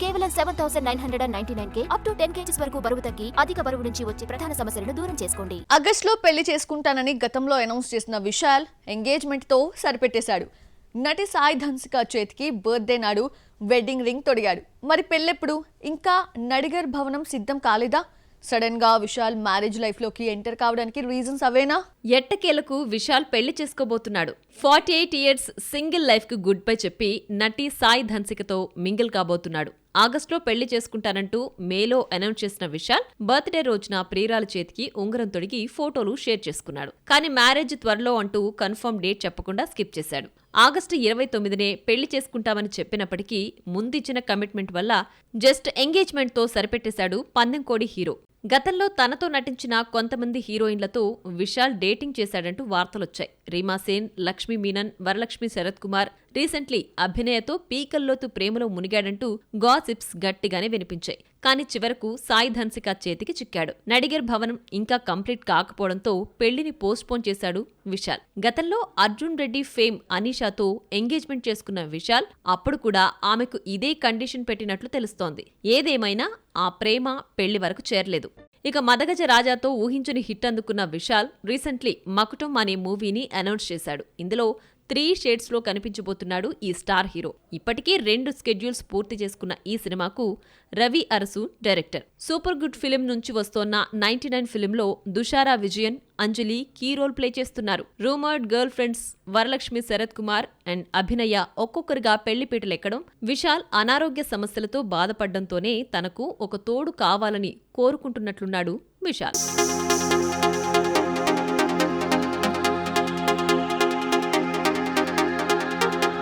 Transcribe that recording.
కేవలం 7,999K up to 10 kgs వరకు బరువు తగ్గి అధిక బరువు నుంచి వచ్చే ప్రధాన సమస్యలను దూరం చేసుకోండి. ఆగస్టులో పెళ్లి చేసుకుంటానని గతంలో అనౌన్స్ చేసిన విశాల్ ఎంగేజ్మెంట్ తో సరిపెట్టేశాడు. నటి సాయి ధన్సిక చేతికి బర్త్డే నాడు వెడ్డింగ్ రింగ్ తొడిగాడు. మరి పెళ్ళెప్పుడు? ఇంకా నడిగర్ భవనం సిద్ధం కాలేదా? సడన్ గా విశాల్ మ్యారేజ్ లైఫ్ లోకి ఎంటర్ కావడానికి రీజన్స్ అవేనా? ఎట్టకేలకు విశాల్ పెళ్లి చేసుకోబోతున్నాడు. 48 years సింగిల్ లైఫ్ కు గుడ్ బై చెప్పి నటి సాయి ధన్సికతో మింగిల్ కాబోతున్నాడు. ఆగస్టులో పెళ్లి చేసుకుంటానంటూ మేలో అనౌన్స్ చేసిన విశాల్ బర్త్డే రోజున ప్రియురాల చేతికి ఉంగరం తొడిగి ఫోటోలు షేర్ చేసుకున్నాడు. కానీ మ్యారేజ్ త్వరలో అంటూ కన్ఫర్మ్ డేట్ చెప్పకుండా స్కిప్ చేశాడు. ఆగస్టు 29నే పెళ్లి చేసుకుంటామని చెప్పినప్పటికీ ముందిచ్చిన కమిట్మెంట్ వల్ల జస్ట్ ఎంగేజ్మెంట్ తో సరిపెట్టేశాడు పందెంకోడి హీరో. గతంలో తనతో నటించిన కొంతమంది హీరోయిన్లతో విశాల్ డేటింగ్ చేశాడంటూ వార్తలొచ్చాయి. రీమా సేన్, లక్ష్మీ మీనన్, వరలక్ష్మి శరత్ కుమార్ రీసెంట్లీ అభినయతో పీకల్లోతు ప్రేమలో మునిగాడంటూ గాసిప్స్ గట్టిగానే వినిపించాయి. కానీ చివరకు సాయి ధన్సిక చేతికి చిక్కాడు. నడిగర్ భవనం ఇంకా కంప్లీట్ కాకపోవడంతో పెళ్లిని పోస్ట్పోన్ చేశాడు విశాల్. గతంలో అర్జున్ రెడ్డి ఫేమ్ అనీషాతో ఎంగేజ్మెంట్ చేసుకున్న విశాల్ అప్పుడు కూడా ఆమెకు ఇదే కండిషన్ పెట్టినట్లు తెలుస్తోంది. ఏదేమైనా ఆ ప్రేమ పెళ్లి వరకు చేరలేదు. ఇక మదగజ రాజాతో ఊహించని హిట్ అందుకున్న విశాల్ రీసెంట్లీ మకుటం అనే మూవీని అనౌన్స్ చేశాడు. ఇందులో 3 shades లో కనిపించబోతున్నాడు ఈ స్టార్ హీరో. ఇప్పటికే 2 schedules పూర్తి చేసుకున్న ఈ సినిమాకు Ravi Arasu director. Super Good Film నుంచి వస్తోన్న 99 ఫిలింలో Dushara Vijayan, Anjali key role play చేస్తున్నారు. Rumoured girl friends Varalakshmi Sarath Kumar and Abhinaya ఒక్కొక్కరిగా పెళ్లిపీటలెక్కడం, విశాల్ అనారోగ్య సమస్యలతో బాధపడ్డంతోనే తనకు ఒక తోడు కావాలని కోరుకుంటున్నట్లున్నాడు విశాల్.